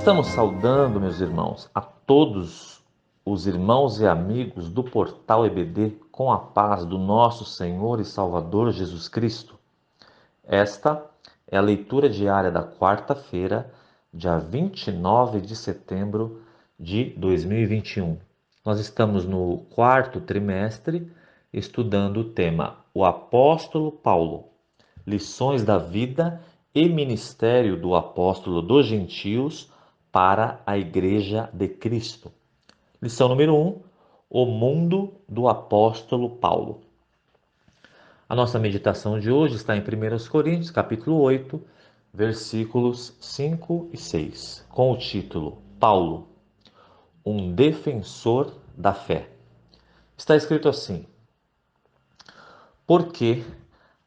Estamos saudando, meus irmãos, a todos os irmãos e amigos do Portal EBD com a paz do nosso Senhor e Salvador Jesus Cristo. Esta é a leitura diária da quarta-feira, dia 29 de setembro de 2021. Nós estamos no quarto trimestre estudando o tema O Apóstolo Paulo, lições da vida e ministério do apóstolo dos gentios para a Igreja de Cristo. Lição número 1, o mundo do apóstolo Paulo. A nossa meditação de hoje está em 1 Coríntios, capítulo 8, versículos 5 e 6, com o título Paulo, um defensor da fé. Está escrito assim: porque,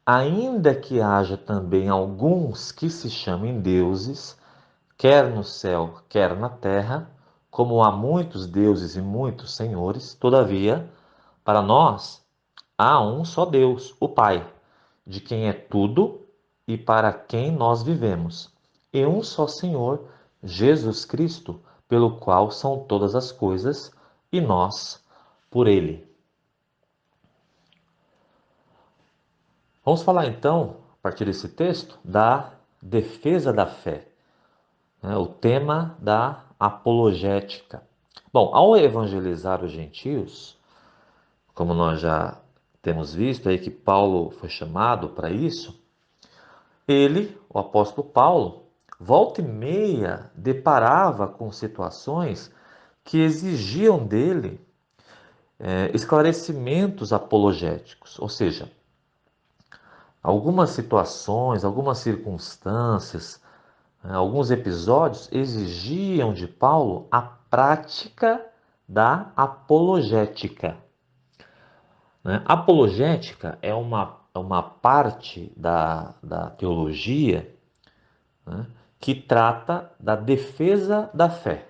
ainda que haja também alguns que se chamem deuses, quer no céu, quer na terra, como há muitos deuses e muitos senhores, todavia, para nós há um só Deus, o Pai, de quem é tudo e para quem nós vivemos, e um só Senhor, Jesus Cristo, pelo qual são todas as coisas, e nós por ele. Vamos falar então, a partir desse texto, da defesa da fé, o tema da apologética. Bom, ao evangelizar os gentios, como nós já temos visto aí que Paulo foi chamado para isso, ele, o apóstolo Paulo, volta e meia deparava com situações que exigiam dele esclarecimentos apologéticos, ou seja, algumas situações, algumas circunstâncias, alguns episódios exigiam de Paulo a prática da apologética. Apologética é uma parte da teologia, né, que trata da defesa da fé.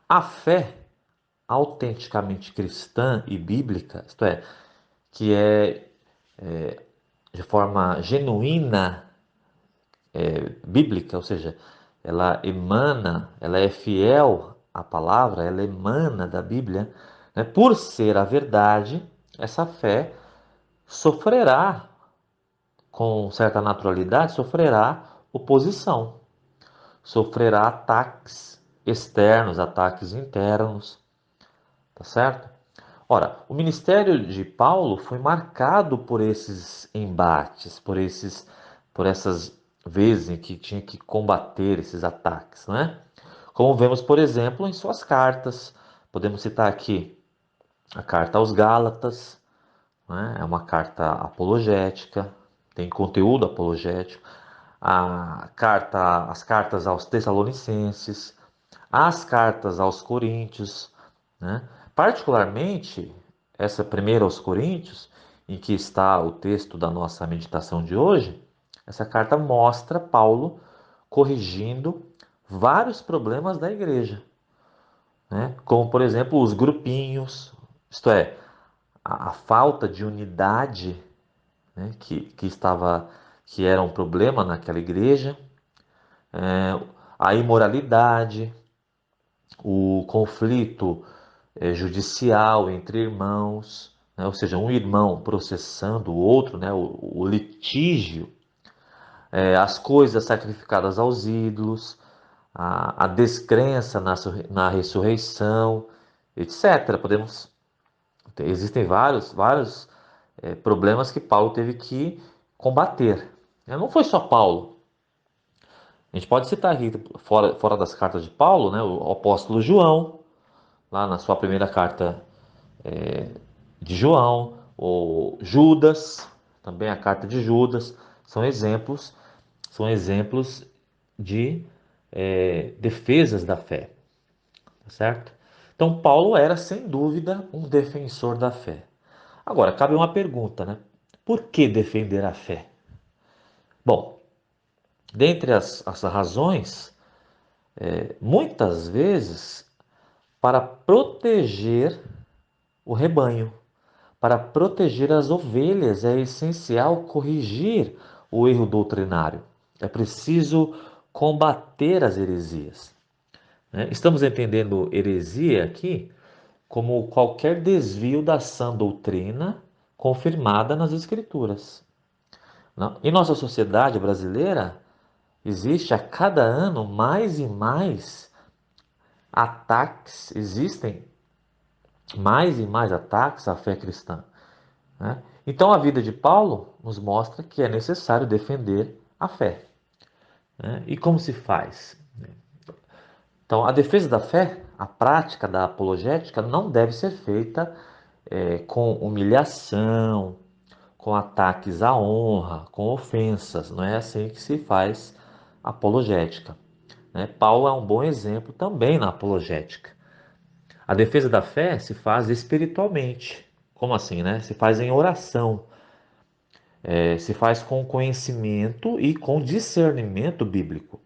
A fé autenticamente cristã e bíblica, isto é, que é de forma genuína bíblica, ou seja, ela emana, ela é fiel à palavra, ela emana da Bíblia, né? Por ser a verdade, essa fé sofrerá, com certa naturalidade, sofrerá oposição, sofrerá ataques externos, ataques internos, tá certo? Ora, o ministério de Paulo foi marcado por esses embates, por essas vezes em que tinha que combater esses ataques, não é? Como vemos, por exemplo, em suas cartas. Podemos citar aqui a carta aos Gálatas, né? É uma carta apologética, tem conteúdo apologético. As cartas aos Tessalonicenses, as cartas aos Coríntios, né? Particularmente, essa primeira aos Coríntios, em que está o texto da nossa meditação de hoje, essa carta mostra Paulo corrigindo vários problemas da igreja, né? Como, por exemplo, os grupinhos, isto é, a falta de unidade, né? Que era um problema naquela igreja, a imoralidade, o conflito judicial entre irmãos, né? Ou seja, um irmão processando o outro, né? O litígio, as coisas sacrificadas aos ídolos, a descrença na ressurreição, etc. Existem vários problemas que Paulo teve que combater. Não foi só Paulo. A gente pode citar aqui, fora das cartas de Paulo, né, o apóstolo João, lá na sua primeira carta de João, o Judas, também a carta de Judas, são exemplos de defesas da fé, tá certo? Então Paulo era sem dúvida um defensor da fé. Agora cabe uma pergunta, né? Por que defender a fé? Bom, dentre as razões, muitas vezes para proteger o rebanho. Para proteger as ovelhas é essencial corrigir o erro doutrinário. É preciso combater as heresias, né? Estamos entendendo heresia aqui como qualquer desvio da sã doutrina confirmada nas Escrituras. Não? Em nossa sociedade brasileira, existe a cada ano mais e mais ataques, existem mais e mais ataques à fé cristã, né? Então a vida de Paulo nos mostra que é necessário defender a fé, né? E como se faz? Então a defesa da fé, a prática da apologética, não deve ser feita com humilhação, com ataques à honra, com ofensas. Não é assim que se faz apologética, né? Paulo é um bom exemplo também na apologética. A defesa da fé se faz espiritualmente. Como assim, né? Se faz em oração, se faz com conhecimento e com discernimento bíblico.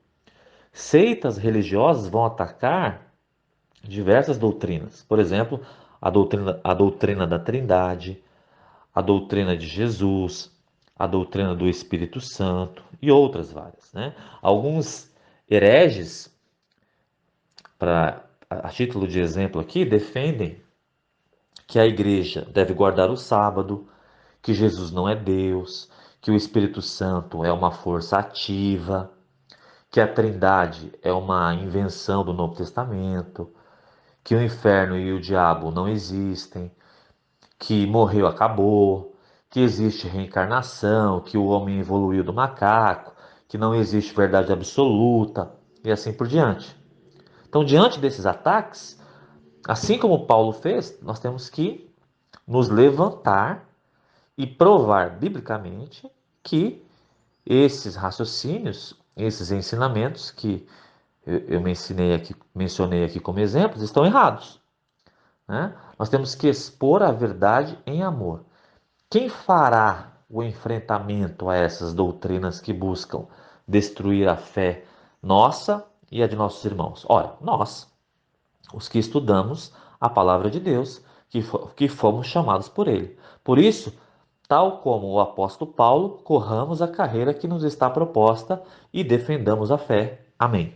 Seitas religiosas vão atacar diversas doutrinas. Por exemplo, a doutrina da Trindade, a doutrina de Jesus, a doutrina do Espírito Santo e outras várias, né? Alguns hereges, a título de exemplo aqui, defendem que a igreja deve guardar o sábado, que Jesus não é Deus, que o Espírito Santo é uma força ativa, que a Trindade é uma invenção do Novo Testamento, que o inferno e o diabo não existem, que morreu, acabou, que existe reencarnação, que o homem evoluiu do macaco, que não existe verdade absoluta e assim por diante. Então, diante desses ataques, assim como Paulo fez, nós temos que nos levantar e provar biblicamente que esses raciocínios, esses ensinamentos que eu mencionei aqui como exemplos, estão errados, né? Nós temos que expor a verdade em amor. Quem fará o enfrentamento a essas doutrinas que buscam destruir a fé nossa e a de nossos irmãos? Ora, nós, os que estudamos a palavra de Deus, que fomos chamados por Ele. Por isso, tal como o apóstolo Paulo, corramos a carreira que nos está proposta e defendamos a fé. Amém.